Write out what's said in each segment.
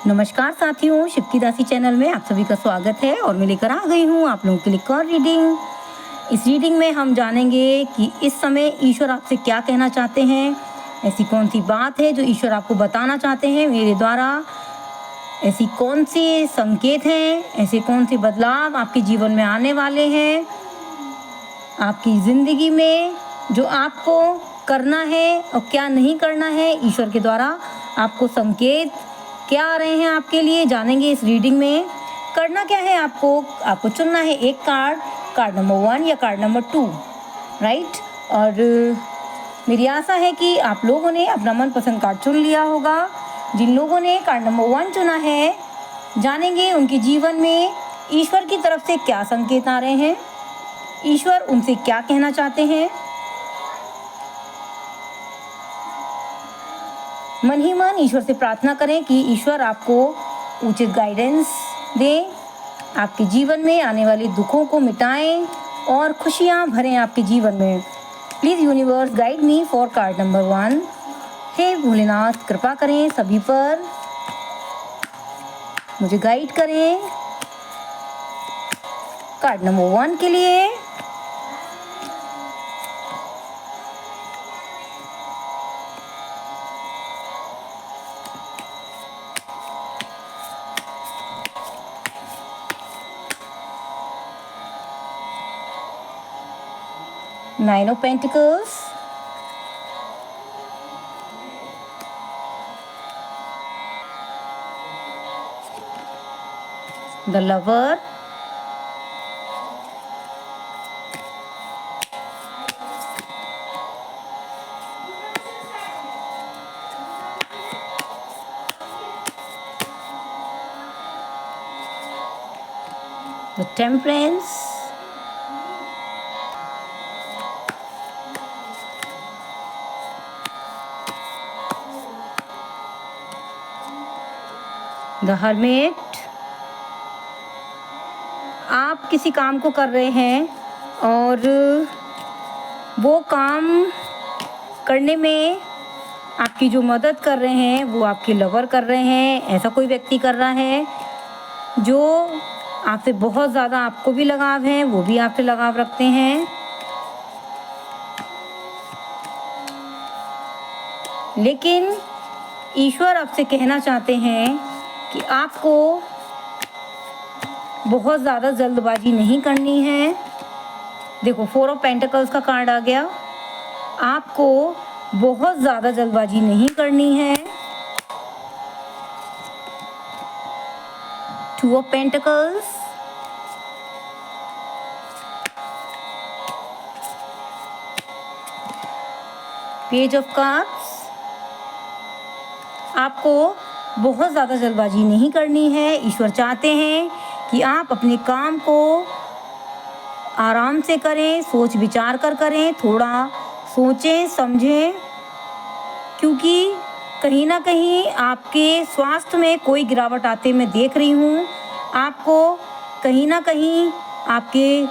नमस्कार साथियों, शिव की दासी चैनल में आप सभी का स्वागत है और मैं लेकर आ गई हूँ आप लोगों के लिए एक और रीडिंग। इस रीडिंग में हम जानेंगे कि इस समय ईश्वर आपसे क्या कहना चाहते हैं। ऐसी कौन सी बात है जो ईश्वर आपको बताना चाहते हैं मेरे द्वारा। ऐसी कौन सी संकेत हैं, ऐसे कौन से बदलाव आपके जीवन में आने वाले हैं, आपकी ज़िंदगी में जो आपको करना है और क्या नहीं करना है। ईश्वर के द्वारा आपको संकेत क्या आ रहे हैं आपके लिए, जानेंगे इस रीडिंग में। करना क्या है, आपको चुनना है एक कार्ड नंबर 1 या कार्ड नंबर 2, राइट। और मेरी आशा है कि आप लोगों ने अपना मनपसंद कार्ड चुन लिया होगा। जिन लोगों ने कार्ड नंबर 1 चुना है, जानेंगे उनके जीवन में ईश्वर की तरफ से क्या संकेत आ रहे हैं, ईश्वर उनसे क्या कहना चाहते हैं। मन ही मन ईश्वर से प्रार्थना करें कि ईश्वर आपको उचित गाइडेंस दें, आपके जीवन में आने वाले दुखों को मिटाएं और खुशियां भरें आपके जीवन में। Please universe guide me for card number 1। हे भोलेनाथ, कृपा करें सभी पर, मुझे गाइड करें कार्ड नंबर 1 के लिए। Nine of Pentacles, the Lover, the Temperance, the hermit. आप किसी काम को कर रहे हैं और वो काम करने में आपकी जो मदद कर रहे हैं वो आपके लवर कर रहे हैं। ऐसा कोई व्यक्ति कर रहा है जो आपसे बहुत ज़्यादा, आपको भी लगाव है, वो भी आपसे लगाव रखते हैं। लेकिन ईश्वर आपसे कहना चाहते हैं कि आपको बहुत ज़्यादा जल्दबाजी नहीं करनी है। देखो, 4 ऑफ पेंटिकल्स का कार्ड आ गया। आपको बहुत ज़्यादा जल्दबाजी नहीं करनी है। 2 of pentacles, page of cups. आपको बहुत ज़्यादा जल्दबाजी नहीं करनी है। ईश्वर चाहते हैं कि आप अपने काम को आराम से करें, सोच विचार कर करें, थोड़ा सोचें समझें, क्योंकि कहीं ना कहीं आपके स्वास्थ्य में कोई गिरावट आते मैं देख रही हूँ। आपको कहीं ना कहीं आपके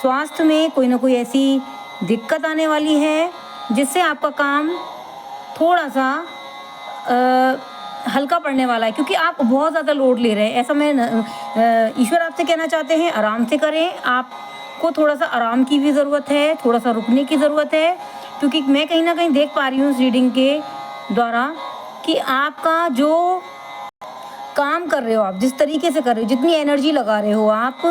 स्वास्थ्य में कोई ना कोई ऐसी दिक्कत आने वाली है जिससे आपका काम थोड़ा सा हल्का पड़ने वाला है, क्योंकि आप बहुत ज़्यादा लोड ले रहे हैं। ऐसा मैं ईश्वर आपसे कहना चाहते हैं, आराम से करें। आपको थोड़ा सा आराम की भी ज़रूरत है, थोड़ा सा रुकने की ज़रूरत है, क्योंकि मैं कहीं ना कहीं देख पा रही हूँ इस रीडिंग के द्वारा कि आपका जो काम कर रहे हो, आप जिस तरीके से कर रहे हो, जितनी एनर्जी लगा रहे हो आप,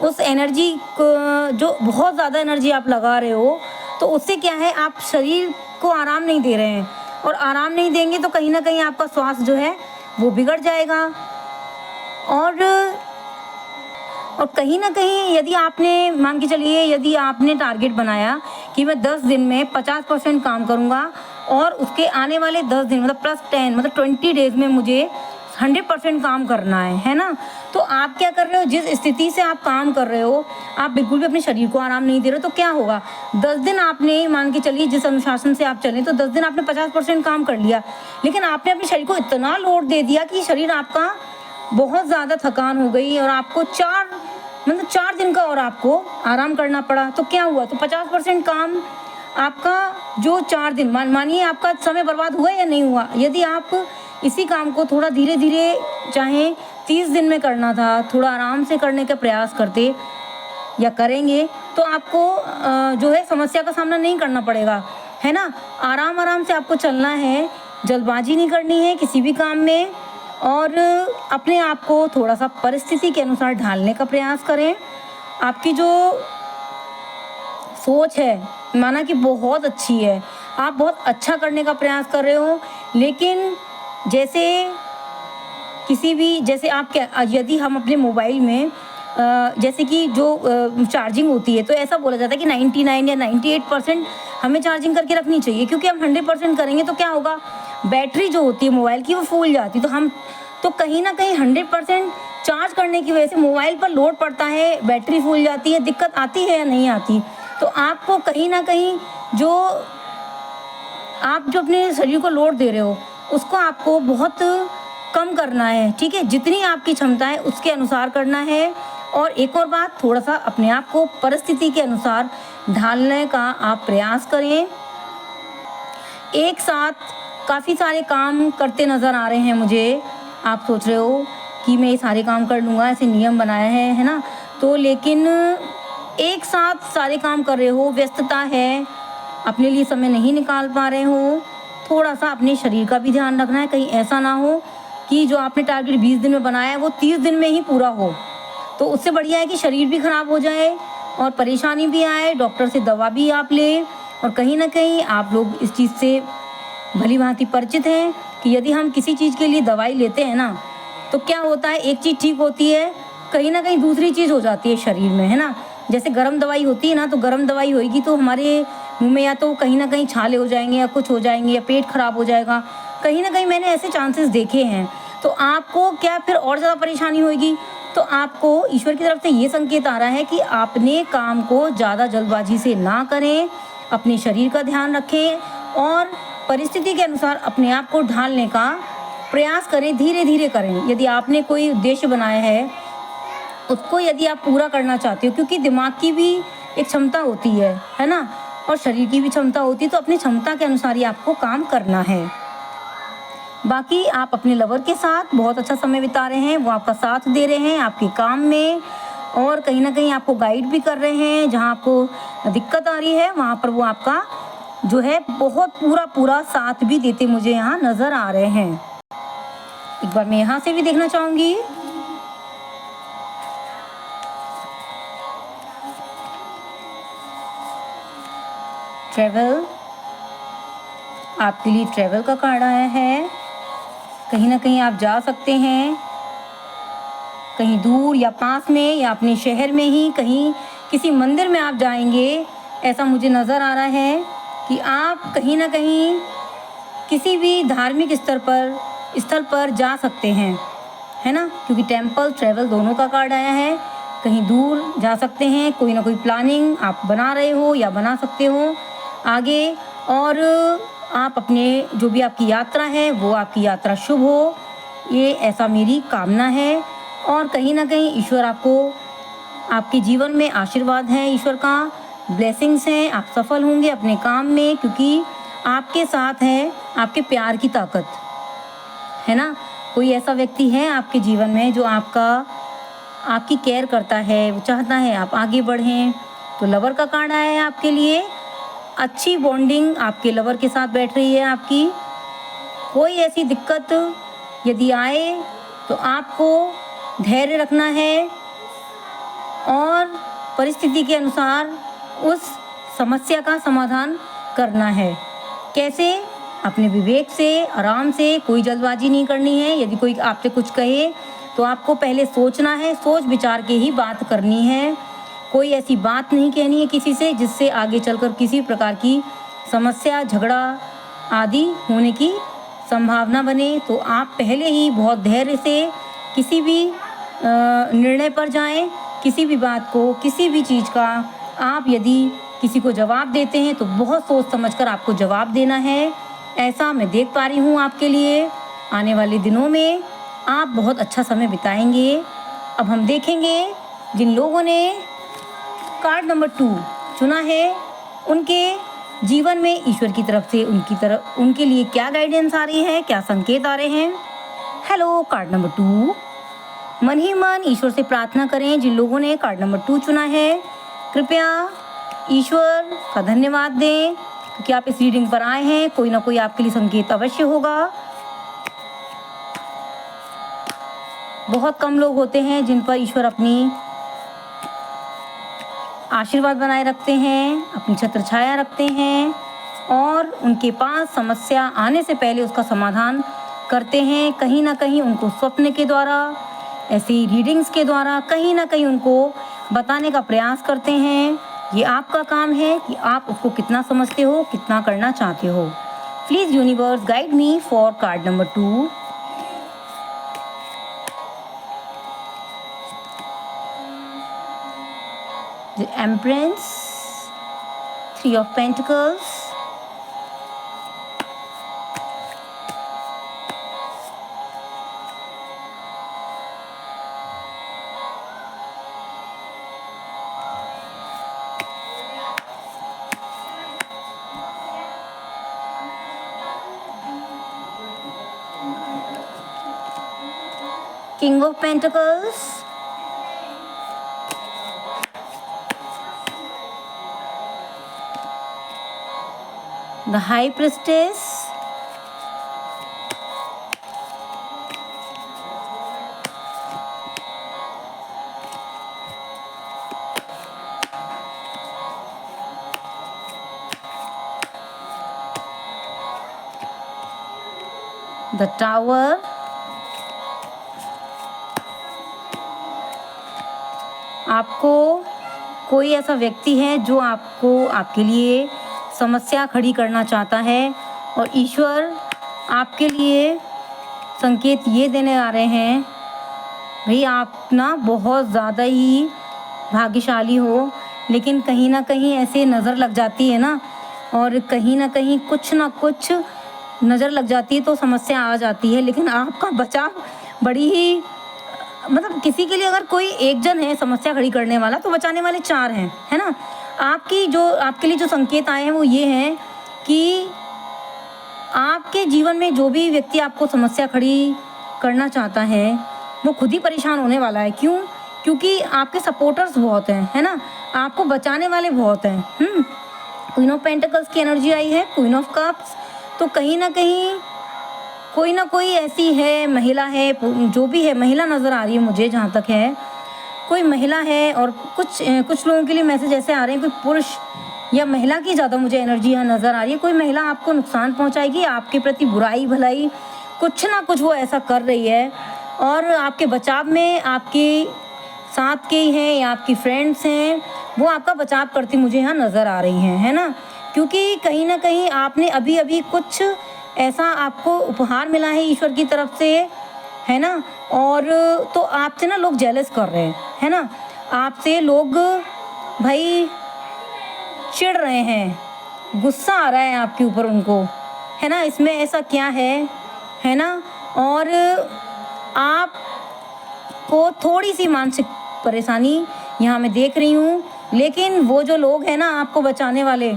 उस एनर्जी को, जो बहुत ज़्यादा एनर्जी आप लगा रहे हो, तो उससे क्या है, आप शरीर को आराम नहीं दे रहे हैं। और आराम नहीं देंगे तो कहीं ना कहीं आपका स्वास्थ्य जो है वो बिगड़ जाएगा। और कहीं ना कहीं यदि आपने, मान के चलिए, यदि आपने टारगेट बनाया कि मैं 10 दिन में 50% काम करूँगा और उसके आने वाले 10 दिन मतलब +10 मतलब 20 डेज़ में मुझे 100% काम करना है ना। तो आप क्या कर रहे हो, जिस स्थिति से आप काम कर रहे हो, आप बिल्कुल भी अपने शरीर को आराम नहीं दे रहे हो। तो क्या होगा, 10 दिन आपने, मान के चलिए जिस अनुशासन से आप चलें, तो 10 दिन आपने 50% काम कर लिया, लेकिन आपने अपने शरीर को इतना लोड दे दिया कि शरीर आपका बहुत ज़्यादा थकान हो गई और आपको 4 दिन का और आपको आराम करना पड़ा। तो क्या हुआ, तो 50% काम आपका जो 4 दिन, मानिए आपका समय बर्बाद हुआ या नहीं हुआ। यदि आप इसी काम को थोड़ा धीरे धीरे, चाहे 30 दिन में करना था, थोड़ा आराम से करने का प्रयास करते या करेंगे तो आपको जो है समस्या का सामना नहीं करना पड़ेगा, है ना। आराम आराम से आपको चलना है, जल्दबाजी नहीं करनी है किसी भी काम में, और अपने आप को थोड़ा सा परिस्थिति के अनुसार ढालने का प्रयास करें। आपकी जो सोच है माना कि बहुत अच्छी है, आप बहुत अच्छा करने का प्रयास कर रहे हो, लेकिन जैसे किसी भी, जैसे आप क्या, यदि हम अपने मोबाइल में जैसे कि जो चार्जिंग होती है तो ऐसा बोला जाता है कि 99 या 98% हमें चार्जिंग करके रखनी चाहिए, क्योंकि हम 100% करेंगे तो क्या होगा, बैटरी जो होती है मोबाइल की वो फूल जाती है। तो हम तो कहीं ना कहीं 100% चार्ज करने की वजह से मोबाइल पर लोड पड़ता है, बैटरी फूल जाती है, दिक्कत आती है या नहीं आती। तो आपको कहीं ना कहीं जो आप जो अपने शरीर को लोड दे रहे हो उसको आपको बहुत कम करना है, ठीक है। जितनी आपकी क्षमता है उसके अनुसार करना है। और एक और बात, थोड़ा सा अपने आप को परिस्थिति के अनुसार ढालने का आप प्रयास करें। एक साथ काफ़ी सारे काम करते नज़र आ रहे हैं मुझे, आप सोच रहे हो कि मैं ये सारे काम कर लूँगा, ऐसे नियम बनाया है ना, तो लेकिन एक साथ सारे काम कर रहे हो, व्यस्तता है, अपने लिए समय नहीं निकाल पा रहे हो। थोड़ा सा अपने शरीर का भी ध्यान रखना है, कहीं ऐसा ना हो कि जो आपने टारगेट 20 दिन में बनाया है वो 30 दिन में ही पूरा हो। तो उससे बढ़िया है कि शरीर भी ख़राब हो जाए और परेशानी भी आए, डॉक्टर से दवा भी आप लें। और कहीं ना कहीं आप लोग इस चीज़ से भली भांति परिचित हैं कि यदि हम किसी चीज़ के लिए दवाई लेते हैं ना तो क्या होता है, एक चीज़ ठीक होती है, कहीं ना कहीं दूसरी चीज़ हो जाती है शरीर में, है ना। जैसे गर्म दवाई होती है ना, तो गर्म दवाई होएगी तो हमारे मुंह में या तो कहीं ना कहीं छाले हो जाएंगे या कुछ हो जाएंगे या पेट खराब हो जाएगा, कहीं ना कहीं मैंने ऐसे चांसेस देखे हैं। तो आपको क्या फिर और ज़्यादा परेशानी होगी। तो आपको ईश्वर की तरफ से ये संकेत आ रहा है कि आपने काम को ज़्यादा जल्दबाजी से ना करें, अपने शरीर का ध्यान रखें और परिस्थिति के अनुसार अपने आप को ढालने का प्रयास करें, धीरे धीरे करें। यदि आपने कोई उद्देश्य बनाया है उसको यदि आप पूरा करना चाहते हो, क्योंकि दिमाग की भी एक क्षमता होती है ना, और शरीर की भी क्षमता होती है, तो अपनी क्षमता के अनुसार ही आपको काम करना है। बाकी आप अपने लवर के साथ बहुत अच्छा समय बिता रहे हैं, वो आपका साथ दे रहे हैं आपके काम में, और कहीं ना कहीं आपको गाइड भी कर रहे हैं। जहाँ आपको दिक्कत आ रही है वहाँ पर वो आपका जो है बहुत पूरा साथ भी देते मुझे यहाँ नज़र आ रहे हैं। एक बार मैं यहाँ से भी देखना चाहूँगी। ट्रैवल, आपके लिए ट्रैवल का कार्ड आया है। कहीं ना कहीं आप जा सकते हैं, कहीं दूर या पास में या अपने शहर में ही कहीं किसी मंदिर में आप जाएंगे, ऐसा मुझे नज़र आ रहा है कि आप कहीं ना कहीं किसी भी धार्मिक स्थल पर जा सकते हैं, है ना, क्योंकि टेम्पल ट्रैवल दोनों का कार्ड आया है। कहीं दूर जा सकते हैं, कोई ना कोई प्लानिंग आप बना रहे हो या बना सकते हो आगे, और आप अपने जो भी आपकी यात्रा है वो आपकी यात्रा शुभ हो, ये ऐसा मेरी कामना है। और कहीं ना कहीं ईश्वर आपको, आपके जीवन में आशीर्वाद है, ईश्वर का ब्लेसिंग्स हैं, आप सफल होंगे अपने काम में, क्योंकि आपके साथ है आपके प्यार की ताकत, है ना। कोई ऐसा व्यक्ति है आपके जीवन में जो आपकी केयर करता है, वो चाहता है आप आगे बढ़ें। तो लवर का कार्ड आया है आपके लिए, अच्छी बॉन्डिंग आपके लवर के साथ बैठ रही है आपकी। कोई ऐसी दिक्कत यदि आए तो आपको धैर्य रखना है और परिस्थिति के अनुसार उस समस्या का समाधान करना है। कैसे? अपने विवेक से, आराम से, कोई जल्दबाजी नहीं करनी है। यदि कोई आपसे कुछ कहे तो आपको पहले सोचना है, सोच विचार के ही बात करनी है। कोई ऐसी बात नहीं कहनी है किसी से जिससे आगे चलकर किसी प्रकार की समस्या, झगड़ा आदि होने की संभावना बने। तो आप पहले ही बहुत धैर्य से किसी भी निर्णय पर जाएं, किसी भी बात को, किसी भी चीज़ का आप यदि किसी को जवाब देते हैं तो बहुत सोच समझकर आपको जवाब देना है। ऐसा मैं देख पा रही हूँ आपके लिए। आने वाले दिनों में आप बहुत अच्छा समय बिताएंगे। अब हम देखेंगे जिन लोगों ने कार्ड नंबर 2 चुना है उनके जीवन में ईश्वर की तरफ से उनके लिए क्या गाइडेंस आ रही है, क्या संकेत आ रहे हैं। Hello, card number 2। मन ही मन ईश्वर से प्रार्थना करें। जिन लोगों ने कार्ड नंबर 2 चुना है, कृपया ईश्वर का धन्यवाद दें, क्योंकि आप इस रीडिंग पर आए हैं। कोई ना कोई आपके लिए संकेत अवश्य होगा। बहुत कम लोग होते हैं जिन पर ईश्वर अपनी आशीर्वाद बनाए रखते हैं, अपनी छत्र छाया रखते हैं और उनके पास समस्या आने से पहले उसका समाधान करते हैं। कहीं ना कहीं उनको स्वप्न के द्वारा, ऐसी रीडिंग्स के द्वारा कहीं ना कहीं उनको बताने का प्रयास करते हैं। ये आपका काम है कि आप उसको कितना समझते हो, कितना करना चाहते हो। Please universe guide me for card number 2। The Empress, 3 of Pentacles, King of Pentacles, the High Priestess, the Tower, आपको कोई ऐसा व्यक्ति है जो आपके लिए समस्या खड़ी करना चाहता है और ईश्वर आपके लिए संकेत ये देने आ रहे हैं, भाई आप ना बहुत ज़्यादा ही भाग्यशाली हो, लेकिन कहीं ना कहीं ऐसे नज़र लग जाती है ना, और कहीं ना कहीं कुछ ना कुछ नज़र लग जाती है तो समस्या आ जाती है। लेकिन आपका बचाव बड़ी ही, मतलब किसी के लिए अगर कोई एक जन है समस्या खड़ी करने वाला तो बचाने वाले 4 हैं, है ना। आपके लिए जो संकेत आए हैं वो ये हैं कि आपके जीवन में जो भी व्यक्ति आपको समस्या खड़ी करना चाहता है वो खुद ही परेशान होने वाला है। क्यों? क्योंकि आपके सपोर्टर्स बहुत हैं, है ना, आपको बचाने वाले बहुत हैं। क्वीन ऑफ पेंटिकल्स की एनर्जी आई है, क्वीन ऑफ कप्स, तो कहीं ना कहीं कोई ना कोई ऐसी है, महिला है, जो भी है, महिला नज़र आ रही है मुझे, जहाँ तक है कोई महिला है। और कुछ लोगों के लिए मैसेज ऐसे आ रहे हैं, कोई पुरुष या महिला की ज़्यादा मुझे एनर्जी यहाँ नज़र आ रही है। कोई महिला आपको नुकसान पहुँचाएगी, आपके प्रति बुराई भलाई कुछ ना कुछ वो ऐसा कर रही है, और आपके बचाव में आपके साथ के ही हैं या आपकी फ्रेंड्स हैं, वो आपका बचाव करती मुझे यहाँ नज़र आ रही हैं, है ना। क्योंकि कहीं ना कहीं आपने अभी कुछ ऐसा आपको उपहार मिला है ईश्वर की तरफ से, है ना, और तो आपसे ना लोग जेलस कर रहे हैं, है ना, आपसे लोग भाई चिढ़ रहे हैं, गुस्सा आ रहा है आपके ऊपर उनको, है ना, इसमें ऐसा क्या है ना। और आपको थोड़ी सी मानसिक परेशानी यहाँ मैं देख रही हूँ, लेकिन वो जो लोग हैं ना आपको बचाने वाले,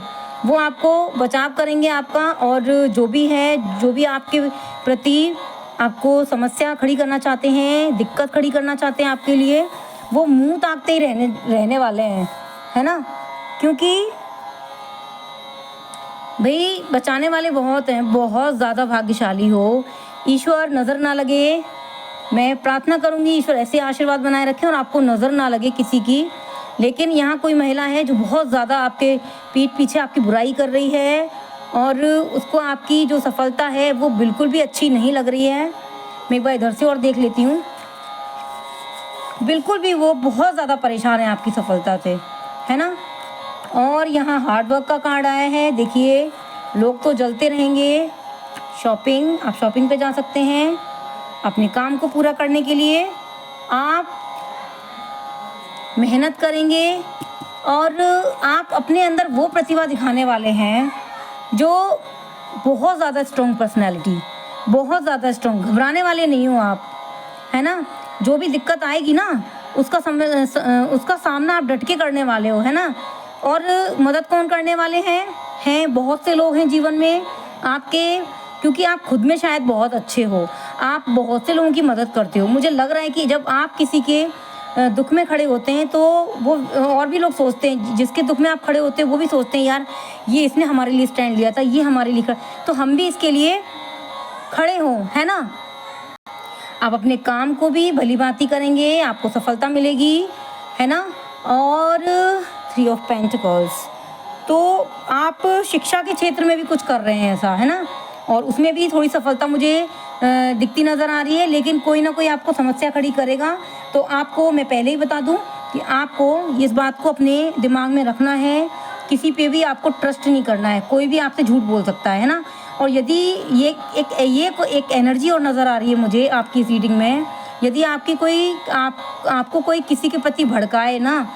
वो आपको बचाव करेंगे आपका। और जो भी आपके प्रति आपको समस्या खड़ी करना चाहते हैं, दिक्कत खड़ी करना चाहते हैं आपके लिए, वो मुंह ताकते ही रहने वाले हैं, है ना। क्योंकि भाई बचाने वाले बहुत हैं, बहुत ज़्यादा भाग्यशाली हो। ईश्वर नज़र ना लगे, मैं प्रार्थना करूँगी ईश्वर ऐसे आशीर्वाद बनाए रखें और आपको नज़र ना लगे किसी की। लेकिन यहाँ कोई महिला है जो बहुत ज़्यादा आपके पीठ पीछे आपकी बुराई कर रही है, और उसको आपकी जो सफलता है वो बिल्कुल भी अच्छी नहीं लग रही है। मैं एक बार इधर से और देख लेती हूँ, बिल्कुल भी वो बहुत ज़्यादा परेशान है आपकी सफलता से, है ना। और यहाँ हार्ड वर्क का कार्ड आया है। देखिए, लोग तो जलते रहेंगे। आप शॉपिंग पे जा सकते हैं अपने काम को पूरा करने के लिए। आप मेहनत करेंगे और आप अपने अंदर वो प्रतिभा दिखाने वाले हैं जो बहुत ज़्यादा स्ट्रॉन्ग पर्सनैलिटी, बहुत ज़्यादा स्ट्रॉन्ग, घबराने वाले नहीं हो आप, है ना। जो भी दिक्कत आएगी ना उसका सामना आप डट के करने वाले हो, है ना। और मदद कौन करने वाले हैं? हैं, बहुत से लोग हैं जीवन में आपके, क्योंकि आप खुद में शायद बहुत अच्छे हो, आप बहुत से लोगों की मदद करते हो। मुझे लग रहा है कि जब आप किसी के दुख में खड़े होते हैं तो वो और भी लोग सोचते हैं, जिसके दुख में आप खड़े होते हैं वो भी सोचते हैं यार ये इसने हमारे लिए स्टैंड लिया था, ये हमारे लिए खड़ा, तो हम भी इसके लिए खड़े हों, है ना। आप अपने काम को भी भली भांति करेंगे, आपको सफलता मिलेगी, है ना। और 3 ऑफ पेंटिकल्स, तो आप शिक्षा के क्षेत्र में भी कुछ कर रहे हैं ऐसा, है ना, और उसमें भी थोड़ी सफलता मुझे दिखती नज़र आ रही है, लेकिन कोई ना कोई आपको समस्या खड़ी करेगा। तो आपको मैं पहले ही बता दूं कि आपको इस बात को अपने दिमाग में रखना है, किसी पे भी आपको ट्रस्ट नहीं करना है, कोई भी आपसे झूठ बोल सकता है ना। और यदि ये एक एनर्जी और नज़र आ रही है मुझे आपकी इस रीडिंग में, यदि आपकी कोई आपको कोई किसी के प्रति भड़काए ना,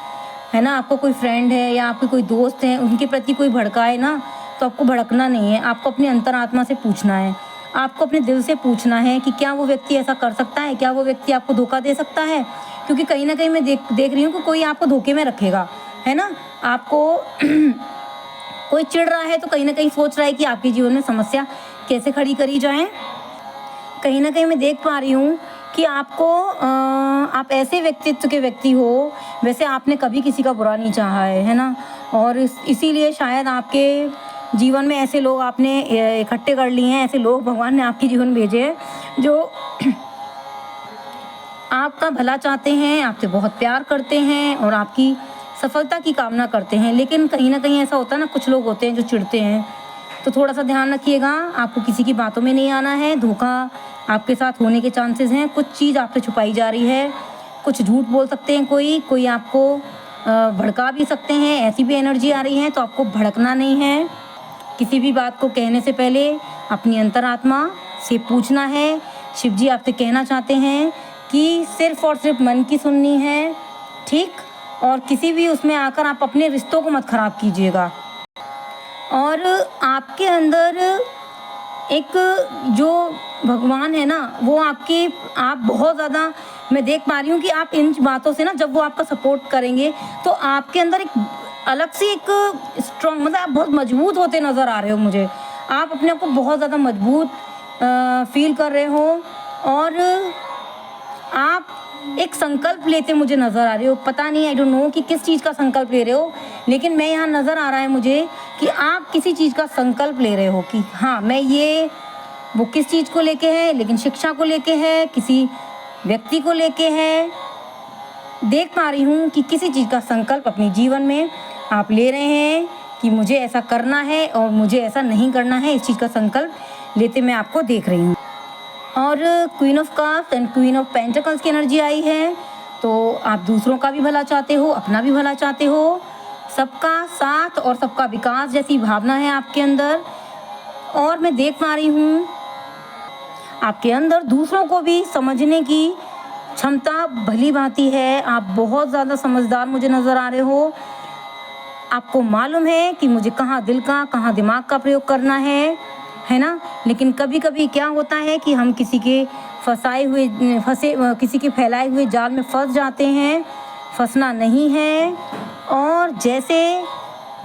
है ना, आपको कोई फ्रेंड है या आपके कोई दोस्त हैं उनके प्रति कोई भड़काए ना, तो आपको भड़कना नहीं है, आपको अपनी अंतरात्मा से पूछना है, आपको अपने दिल से पूछना है कि क्या वो व्यक्ति ऐसा कर सकता है, क्या वो व्यक्ति आपको धोखा दे सकता है। क्योंकि कहीं ना कहीं मैं देख रही हूँ कि कोई आपको धोखे में रखेगा, है ना, आपको कोई चिढ़ रहा है तो कहीं ना कहीं सोच रहा है कि आपके जीवन में समस्या कैसे खड़ी करी जाए। कहीं ना कहीं मैं देख पा रही हूँ कि आप ऐसे व्यक्तित्व के व्यक्ति हो, वैसे आपने कभी किसी का बुरा नहीं चाहा है ना, और इसीलिए शायद आपके जीवन में ऐसे लोग आपने इकट्ठे कर लिए हैं, ऐसे लोग भगवान ने आपके जीवन भेजे हैं जो आपका भला चाहते हैं, आपसे बहुत प्यार करते हैं और आपकी सफलता की कामना करते हैं। लेकिन कहीं ना कहीं ऐसा होता है ना, कुछ लोग होते हैं जो चिढ़ते हैं, तो थोड़ा सा ध्यान रखिएगा, आपको किसी की बातों में नहीं आना है। धोखा आपके साथ होने के चांसेस हैं, कुछ चीज़ आपसे छुपाई जा रही है, कुछ झूठ बोल सकते हैं, कोई आपको भड़का भी सकते हैं, ऐसी भी एनर्जी आ रही है। तो आपको भड़कना नहीं है, किसी भी बात को कहने से पहले अपनी अंतरात्मा से पूछना है। शिव जी आपसे कहना चाहते हैं कि सिर्फ और सिर्फ मन की सुननी है, ठीक, और किसी भी उसमें आकर आप अपने रिश्तों को मत खराब कीजिएगा। और आपके अंदर एक जो भगवान है ना, वो आप बहुत ज़्यादा, मैं देख पा रही हूँ कि आप इन बातों से ना, जब वो आपका सपोर्ट करेंगे तो आपके अंदर एक अलग से एक स्ट्रॉन्ग, मतलब आप बहुत मजबूत होते नज़र आ रहे हो मुझे, आप अपने आप को बहुत ज़्यादा मजबूत फील कर रहे हो और आप एक संकल्प लेते मुझे नज़र आ रहे हो। पता नहीं, आई डोंट नो कि किस चीज़ का संकल्प ले रहे हो, लेकिन मैं यहाँ नज़र आ रहा है मुझे कि आप किसी चीज़ का संकल्प ले रहे हो कि हाँ मैं वो किस चीज़ को लेके है, लेकिन शिक्षा को लेके है, किसी व्यक्ति को लेके है। देख पा रही हूँ कि किसी चीज़ का संकल्प अपने जीवन में आप ले रहे हैं कि मुझे ऐसा करना है और मुझे ऐसा नहीं करना है, इस चीज़ का संकल्प लेते मैं आपको देख रही हूँ। और queen of cups and queen of pentacles की एनर्जी आई है, तो आप दूसरों का भी भला चाहते हो, अपना भी भला चाहते हो, सबका साथ और सबका विकास जैसी भावना है आपके अंदर। और मैं देख पा रही हूँ आपके अंदर दूसरों को भी समझने की क्षमता भली भांति है, आप बहुत ज़्यादा समझदार मुझे नज़र आ रहे हो। आपको मालूम है कि मुझे कहाँ दिल का कहाँ दिमाग का प्रयोग करना है ना। लेकिन कभी कभी क्या होता है कि हम किसी के किसी के फैलाए हुए जाल में फंस जाते हैं, फंसना नहीं है। और जैसे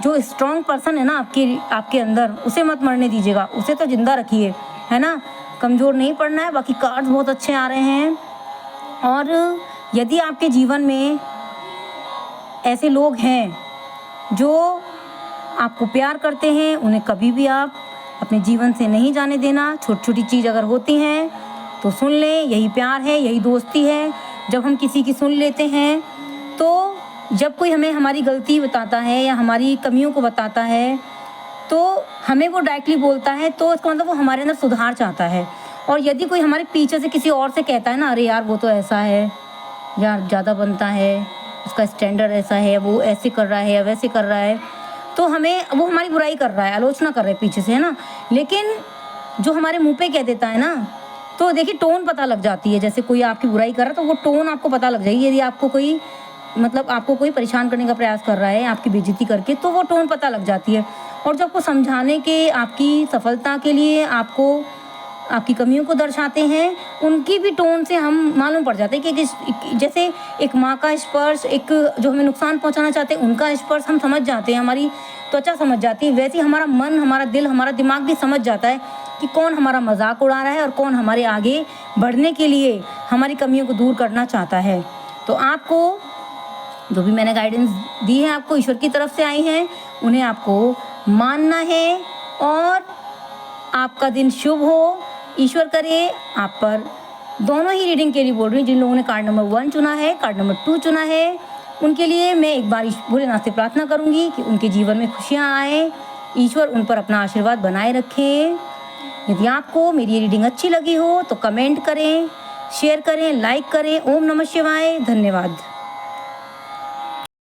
जो स्ट्रॉन्ग पर्सन है ना आपके अंदर, उसे मत मरने दीजिएगा, उसे तो जिंदा रखिए, है ना, कमज़ोर नहीं पड़ना है। बाकी कार्ड्स बहुत अच्छे आ रहे हैं। और यदि आपके जीवन में ऐसे लोग हैं जो आपको प्यार करते हैं, उन्हें कभी भी आप अपने जीवन से नहीं जाने देना। छोटी छोटी चीज़ अगर होती हैं तो सुन लें, यही प्यार है, यही दोस्ती है। जब हम किसी की सुन लेते हैं, तो जब कोई हमें हमारी गलती बताता है या हमारी कमियों को बताता है तो हमें वो डायरेक्टली बोलता है, तो इसका मतलब वो हमारे अंदर सुधार चाहता है। और यदि कोई हमारे पीछे से किसी और से कहता है ना, अरे यार वो तो ऐसा है, यार ज़्यादा बनता है, उसका स्टैंडर्ड ऐसा है, वो ऐसे कर रहा है या वैसे कर रहा है, तो वो हमारी बुराई कर रहा है, आलोचना कर रहा है पीछे से, है ना। लेकिन जो हमारे मुंह पे कह देता है ना, तो देखिए टोन पता लग जाती है। जैसे कोई आपकी बुराई कर रहा है तो वो टोन आपको पता लग जाएगी। यदि आपको कोई परेशान करने का प्रयास कर रहा है आपकी बेइज्जती करके, तो वो टोन पता लग जाती है। और जब आपको समझाने के, आपकी सफलता के लिए आपको आपकी कमियों को दर्शाते हैं, उनकी भी टोन से हम मालूम पड़ जाते हैं कि जैसे एक माँ का स्पर्श, एक जो हमें नुकसान पहुंचाना चाहते हैं उनका स्पर्श हम समझ जाते हैं, हमारी त्वचा समझ जाती है, वैसे ही हमारा मन, हमारा दिल, हमारा दिमाग भी समझ जाता है कि कौन हमारा मजाक उड़ा रहा है और कौन हमारे आगे बढ़ने के लिए हमारी कमियों को दूर करना चाहता है। तो आपको जो भी मैंने गाइडेंस दी है, आपको ईश्वर की तरफ से आई हैं, उन्हें आपको मानना है और आपका दिन शुभ हो। ईश्वर करे आप पर दोनों ही रीडिंग के लिए बोल रही हूँ। जिन लोगों ने कार्ड नंबर 1 चुना है, कार्ड नंबर 2 चुना है, उनके लिए मैं एक बार भोलेनाथ से प्रार्थना करूँगी कि उनके जीवन में खुशियाँ आए, ईश्वर उन पर अपना आशीर्वाद बनाए रखें। यदि आपको मेरी ये रीडिंग अच्छी लगी हो तो कमेंट करें, शेयर करें, लाइक करें। ओम नमः शिवाय। धन्यवाद।